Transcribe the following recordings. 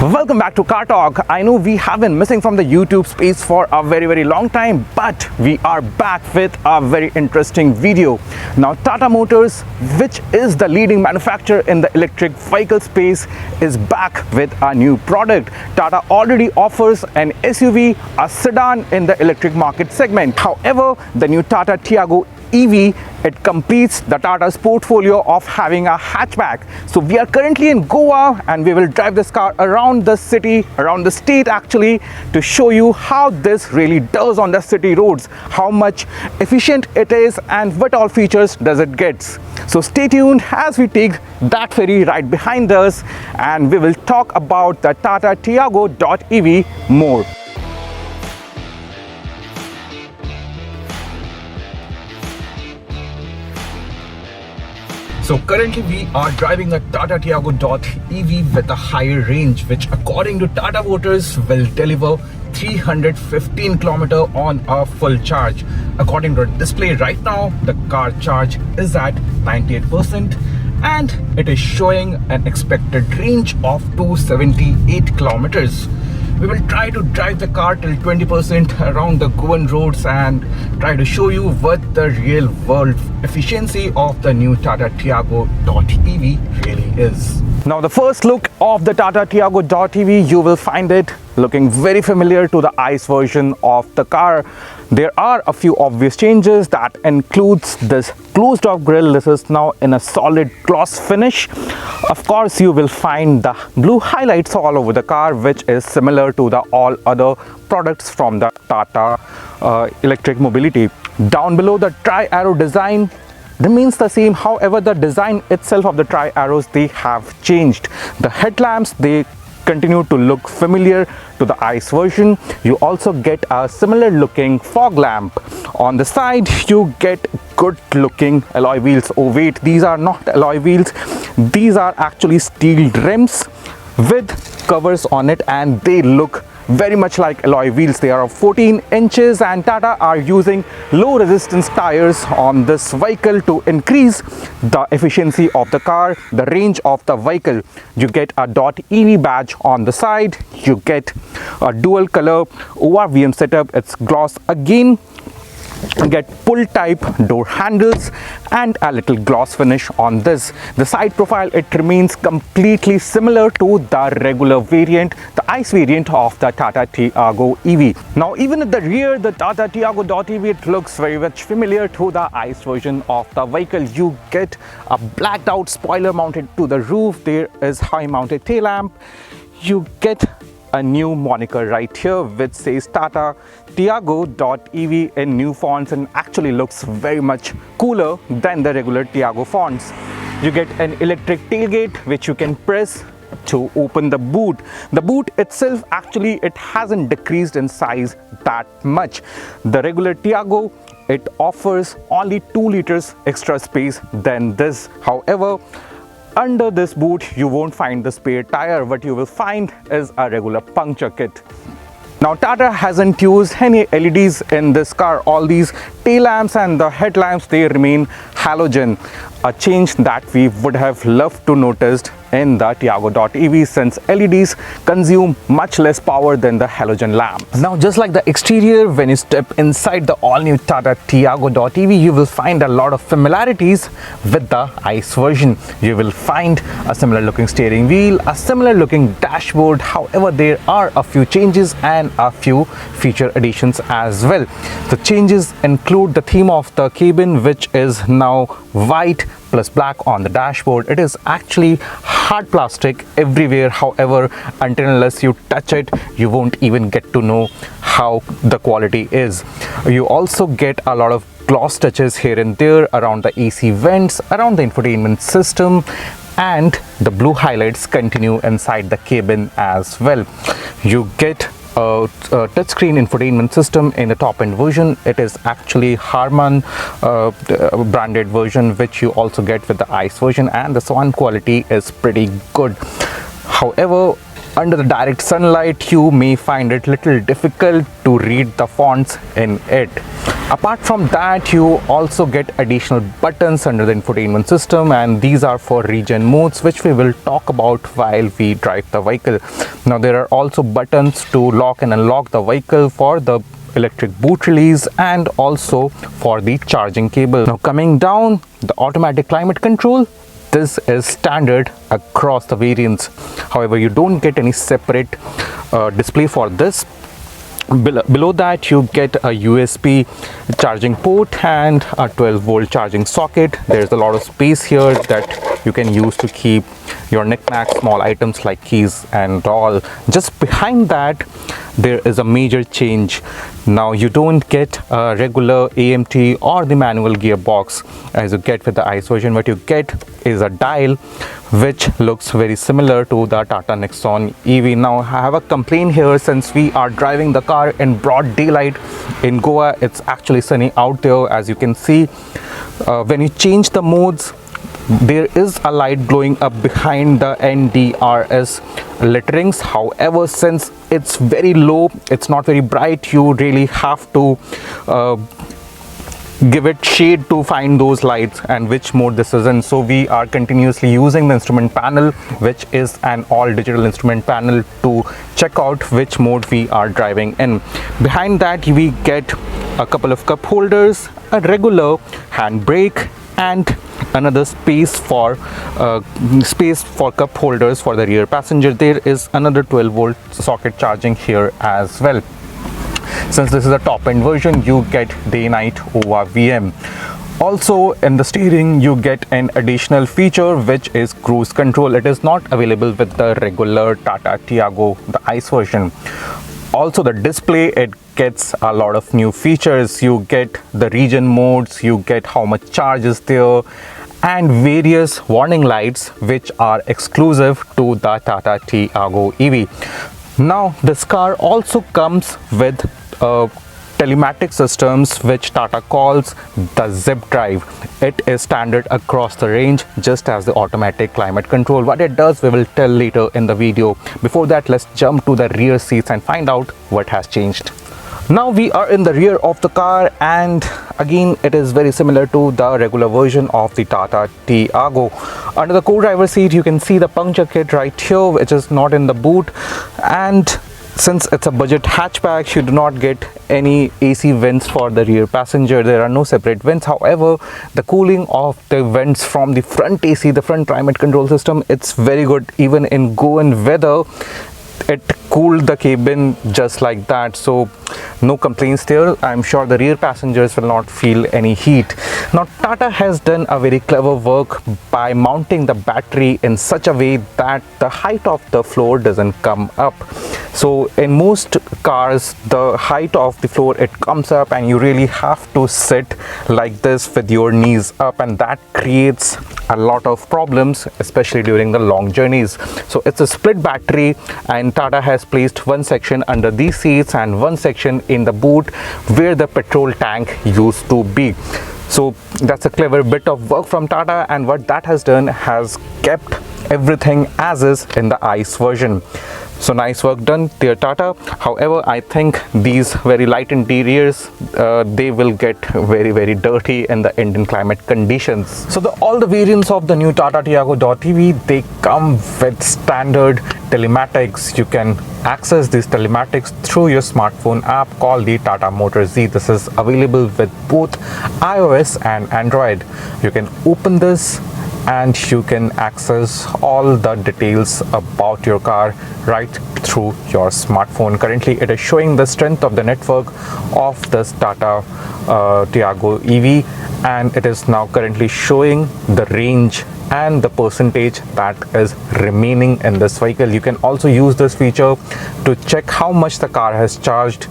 Welcome back to Car Talk. I know we have been missing from the YouTube space for a very long time, but we are back with a very interesting video. Now, Tata Motors, which is the leading manufacturer in the electric vehicle space, is back with a new product. Tata already offers an SUV, a sedan in the electric market segment. However, the new Tata Tiago EV, it completes the Tata's portfolio of having a hatchback. So we are currently in Goa and we will drive this car around the city, around the state actually, to show you how this really does on the city roads, how much efficient it is and what all features does it gets. So stay tuned as we take that ferry right behind us and we will talk about the Tata Tiago EV more. So currently we are driving a Tata Tiago EV with a higher range, which according to Tata Motors will deliver 315 km on a full charge. According to the display right now, the car charge is at 98% and it is showing an expected range of 278 kilometers. We will try to drive the car till 20% around the Goan roads and try to show you what the real world efficiency of the new Tata Tiago EV really is. Now, the first look of the Tata Tiago EV, you will find it looking very familiar to the ICE version of the car. There are a few obvious changes that includes this closed off grille. This is now in a solid gloss finish. Of course, you will find the blue highlights all over the car, which is similar to the all other products from the Tata electric mobility. Down below, the tri-arrow design remains the same. However, the design itself of the tri-arrows, they have changed. The headlamps, they continue to look familiar to the ICE version. You also get a similar looking fog lamp. On the side, you get good looking alloy wheels. Oh wait, these are not alloy wheels. These are actually steel rims with covers on it and they look very much like alloy wheels. They are of 14 inches and Tata are using low resistance tires on this vehicle to increase the efficiency of the car, the range of the vehicle. You get a .EV badge on the side. You get a dual color ORVM setup. It's gloss again. You get pull type door handles and a little gloss finish on this. The side profile, it remains completely similar to the regular variant, the ICE variant of the Tata Tiago EV. Now, even at the rear, the Tata Tiago EV, it looks very much familiar to the ICE version of the vehicle. You get a blacked out spoiler mounted to the roof. There is high mounted tail lamp. You get a new moniker right here which says Tata Tiago EV in new fonts and actually looks very much cooler than the regular Tiago fonts. You get an electric tailgate which you can press to open the boot. The boot itself, actually it hasn't decreased in size that much. The regular Tiago, it offers only 2 liters extra space than this. However, under this boot, you won't find the spare tire. What you will find is a regular puncture kit. Now, Tata hasn't used any LEDs in this car. All these tail lamps and the headlamps, they remain halogen. A change that we would have loved to notice in the Tiago EV, since LEDs consume much less power than the halogen lamps. Now, just like the exterior, when you step inside the all-new Tata Tiago EV, you will find a lot of familiarities with the ICE version. You will find a similar looking steering wheel, a similar looking dashboard. However, there are a few changes and a few feature additions as well. The changes include the theme of the cabin, which is now white plus black on the dashboard. It is actually hard plastic everywhere. However, until unless you touch it, you won't even get to know how the quality is. You also get a lot of gloss touches here and there around the AC vents, around the infotainment system, and the blue highlights continue inside the cabin as well. You get a touchscreen infotainment system in the top end version. It is actually Harman branded version, which you also get with the ICE version, and the sound quality is pretty good. However, under the direct sunlight, you may find it little difficult to read the fonts in it. Apart from that, you also get additional buttons under the infotainment system, and these are for regen modes, which we will talk about while we drive the vehicle. Now there are also buttons to lock and unlock the vehicle for the electric boot release and also for the charging cable. Now coming down, the automatic climate control. This is standard across the variants. However, you don't get any separate display for this. Below that, you get a USB charging port and a 12-volt charging socket. There's a lot of space here that you can use to keep your knickknacks, small items like keys and all. Just behind that, there is a major change. Now you don't get a regular AMT or the manual gearbox as you get with the ICE version. What you get is a dial which looks very similar to the Tata Nexon EV. Now I have a complaint here, since we are driving the car in broad daylight in Goa. It's actually sunny out there, as you can see. When you change the modes, there is a light glowing up behind the NDRS letterings. However, since it's very low, it's not very bright, you really have to give it shade to find those lights and which mode this is in. So we are continuously using the instrument panel, which is an all digital instrument panel, to check out which mode we are driving in. Behind that, we get a couple of cup holders, a regular handbrake, and another space for cup holders for the rear passenger. There is another 12-volt socket charging here as well. Since this is a top-end version, you get day-night ORVM. Also in the steering, you get an additional feature, which is cruise control. It is not available with the regular Tata Tiago, the ICE version. Also the display, it gets a lot of new features. You get the regen modes, you get how much charge is there, and various warning lights which are exclusive to the Tata Tiago EV. Now this car also comes with telematic systems, which Tata calls the zip drive. It is standard across the range, just as the automatic climate control. What it does, we will tell later in the video. Before that, let's jump to the rear seats and find out what has changed. Now we are in the rear of the car, and again it is very similar to the regular version of the Tata Tiago. Under the co-driver seat, you can see the puncture kit right here, which is not in the boot. And since it's a budget hatchback, you do not get any AC vents for the rear passenger. There are no separate vents. However, the cooling of the vents from the front AC, the front climate control system, it's very good. Even in Goan weather, it cooled the cabin just like that, so no complaints there. I'm sure the rear passengers will not feel any heat. Now Tata has done a very clever work by mounting the battery in such a way that the height of the floor doesn't come up. So in most cars, the height of the floor, it comes up, and you really have to sit like this with your knees up, and that creates a lot of problems, especially during the long journeys. So it's a split battery, and Tata has placed one section under these seats and one section in the boot where the petrol tank used to be. So that's a clever bit of work from Tata, and what that has done has kept everything as is in the ICE version. So nice work done, dear Tata. However, I think these very light interiors, they will get very dirty in the Indian climate conditions. So all the variants of the new Tata Tiago EV, they come with standard telematics. You can access these telematics through your smartphone app called the Tata Motor Z. This is available with both iOS and Android. You can open this and you can access all the details about your car right through your smartphone. Currently, it is showing the strength of the network of this Tata Tiago EV, and it is now currently showing the range and the percentage that is remaining in this vehicle. You can also use this feature to check how much the car has charged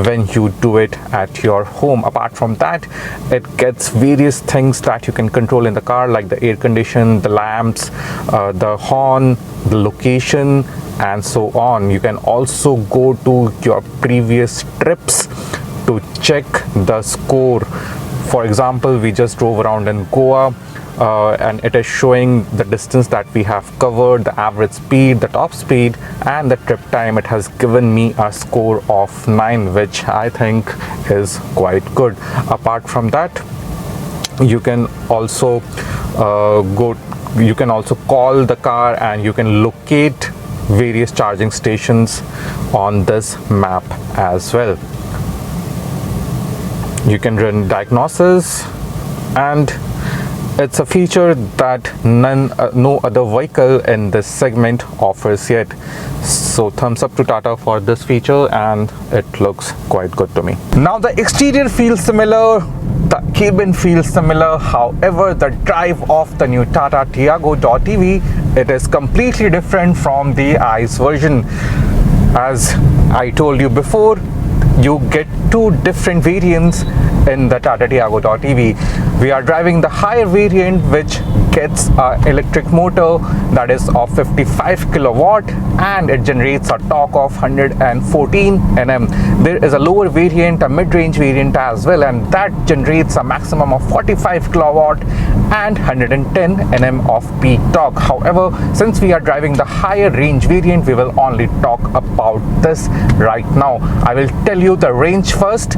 when you do it at your home. Apart from that, it gets various things that you can control in the car, like the air condition, the lamps, the horn, the location, and so on. You can also go to your previous trips to check the score. For example, we just drove around in Goa and it is showing the distance that we have covered, the average speed, the top speed, and the trip time. It has given me a score of 9, which I think is quite good. Apart from that, you can also call the car, and you can locate various charging stations on this map as well. You can run diagnosis, and it's a feature that no other vehicle in this segment offers yet. So thumbs up to Tata for this feature, and it looks quite good to me. Now the exterior feels similar, the cabin feels similar. However, the drive of the new Tata Tiago EV, it is completely different from the ICE version. As I told you before, you get two different variants in the Tata Tiago EV. We are driving the higher variant, which gets an electric motor that is of 55 kilowatt, and it generates a torque of 114 Nm. There is a lower variant, a mid-range variant as well, and that generates a maximum of 45 kilowatt and 110 Nm of peak torque. However, since we are driving the higher range variant, we will only talk about this right now. I will tell you the range first.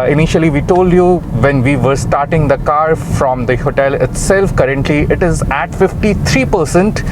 Initially we told you when we were starting the car from the hotel itself. Currently it is at 53%,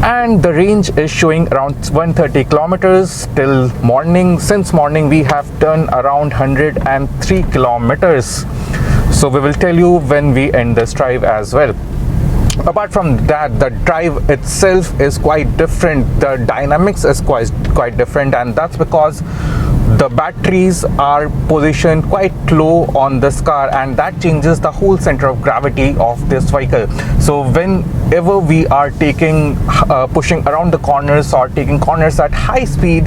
and the range is showing around 130 kilometers till morning. Since morning we have done around 103 kilometers. So we will tell you when we end this drive as well. Apart from that, the drive itself is quite different. The dynamics is quite different, and that's because the batteries are positioned quite low on this car, and that changes the whole center of gravity of this vehicle. So whenever we are pushing around the corners or taking corners at high speed,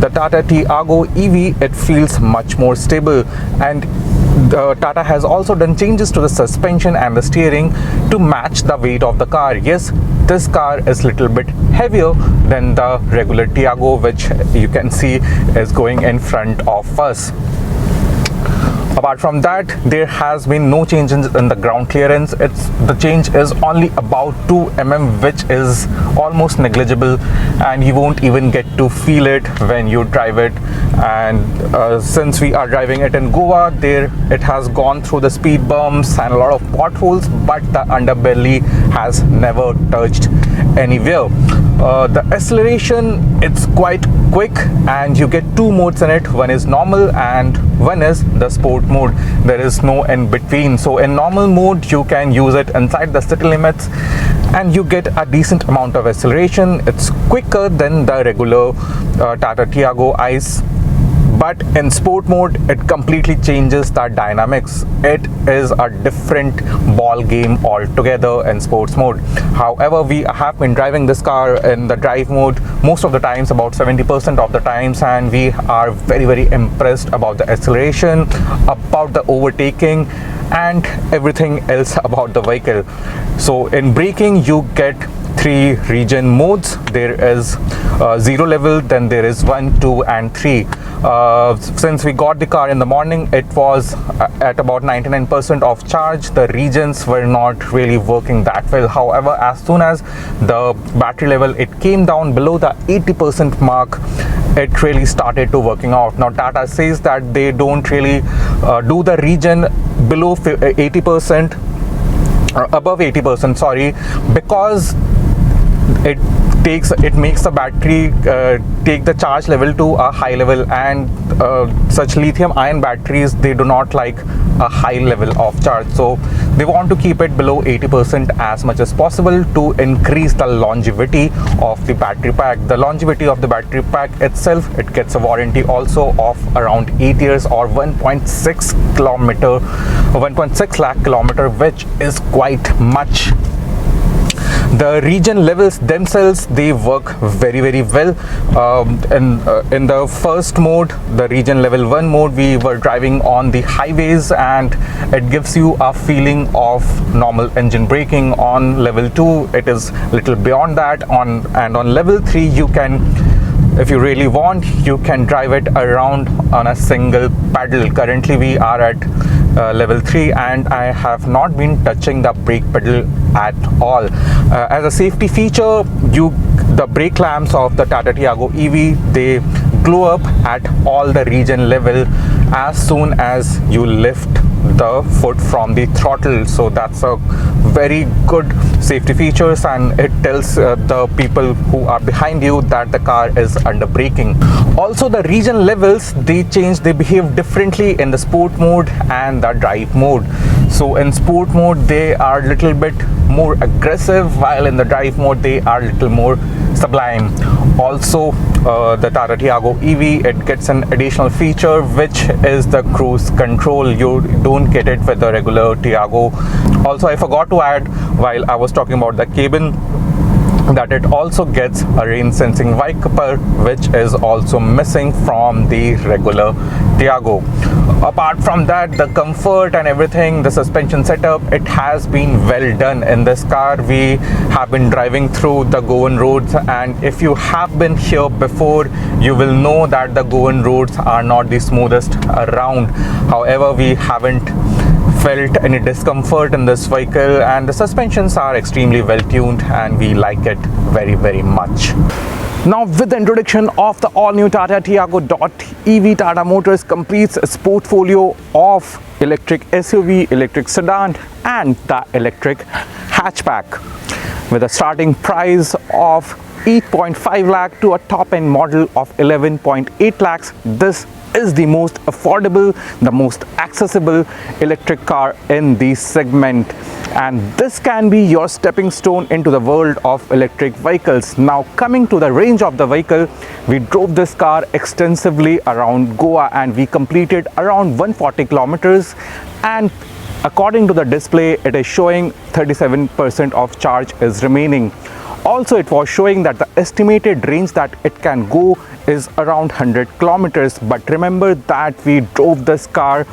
the Tata Tiago EV, it feels much more stable. And Tata has also done changes to the suspension and the steering to match the weight of the car. Yes, this car is a little bit heavier than the regular Tiago, which you can see is going in front of us. Apart from that, there has been no changes in the ground clearance. The change is only about 2 mm, which is almost negligible, and you won't even get to feel it when you drive it. And since we are driving it in Goa, it has gone through the speed bumps and a lot of potholes, but the underbelly has never touched anywhere. The acceleration, it's quite quick, and you get two modes in it. One is normal and one is the sport mode. There is no in between. So in normal mode, you can use it inside the city limits, and you get a decent amount of acceleration. It's quicker than the regular Tata Tiago ICE. But in sport mode, it completely changes the dynamics. It is a different ball game altogether in sports mode. However, we have been driving this car in the drive mode most of the times, about 70% of the times, and we are very impressed about the acceleration, about the overtaking, and everything else about the vehicle. So in braking, you get 3 region modes. There is 0 level, then there is 1, 2 and 3. Since we got the car in the morning, it was at about 99% of charge. The regions were not really working that well. However, as soon as the battery level it came down below the 80% mark, it really started to working out. Now Tata says that they don't really do the region below 80%, or above 80%, sorry, because it makes the battery take the charge level to a high level, and such lithium ion batteries, they do not like a high level of charge. So they want to keep it below 80% as much as possible to increase the longevity of the battery pack. The longevity of the battery pack itself, it gets a warranty also of around 8 years or 1.6 lakh kilometer, which is quite much. The region levels themselves, they work very well. In the first mode, the region level 1 mode, we were driving on the highways, and it gives you a feeling of normal engine braking. On level 2, it is little beyond that. And on level 3, you can, if you really want, you can drive it around on a single pedal. Currently we are at level 3, and I have not been touching the brake pedal at all. As a safety feature, the brake lamps of the Tata Tiago EV, they glow up at all the region level as soon as you lift the foot from the throttle. So that's a very good safety features, and it tells the people who are behind you that the car is under braking. Also, the region levels, they behave differently in the sport mode and the drive mode. So in sport mode they are little bit more aggressive, while in the drive mode they are little more sublime. Also, the Tata Tiago EV, it gets an additional feature, which is the cruise control. You don't get it with the regular Tiago. Also, I forgot to add while I was talking about the cabin, that it also gets a rain sensing wiper, which is also missing from the regular Tiago. Apart from that, the comfort and everything, the suspension setup, it has been well done in this car. We have been driving through the Goan roads, and if you have been here before, you will know that the Goan roads are not the smoothest around. However, we haven't felt any discomfort in this vehicle, and the suspensions are extremely well tuned, and we like it very much. Now, with the introduction of the all-new Tata Tiago EV, Tata Motors completes its portfolio of electric SUV, electric sedan, and the electric hatchback. With a starting price of 8.5 lakh to a top-end model of 11.8 lakhs, this is the most affordable, the most accessible electric car in the segment, and this can be your stepping stone into the world of electric vehicles. Now, coming to the range of the vehicle, we drove this car extensively around Goa, and we completed around 140 kilometers, and according to the display, it is showing 37% of charge is remaining. Also, it was showing that the estimated range that it can go is around 100 kilometers. But remember that we drove this car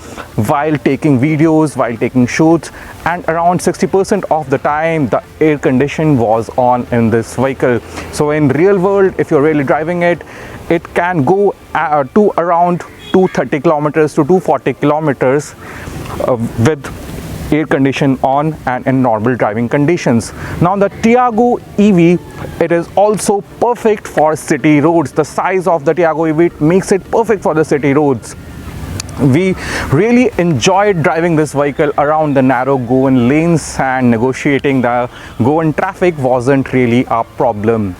while taking videos, while taking shoots, and around 60% of the time the air condition was on in this vehicle. So in real world, if you're really driving it, it can go to around 230 kilometers to 240 kilometers with air condition on and in normal driving conditions. Now, the Tiago EV, it is also perfect for city roads. The size of the Tiago EV makes it perfect for the city roads. We really enjoyed driving this vehicle around the narrow Goan lanes, and negotiating the Goan traffic wasn't really a problem.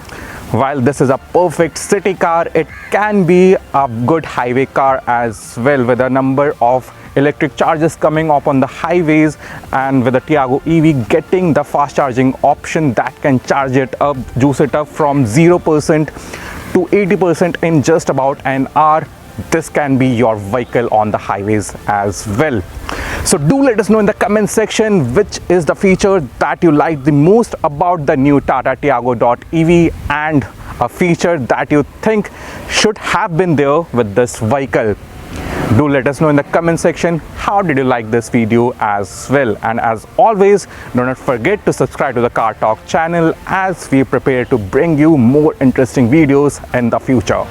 While this is a perfect city car, it can be a good highway car as well, with a number of electric charges coming up on the highways, and with the Tiago EV getting the fast charging option that can charge it up, juice it up from 0% to 80% in just about an hour. This can be your vehicle on the highways as well. So do let us know in the comment section which is the feature that you like the most about the new Tata Tiago EV, and a feature that you think should have been there with this vehicle. Do let us know in the comment section how did you like this video as well. And as always, do not forget to subscribe to the Car Talk channel as we prepare to bring you more interesting videos in the future.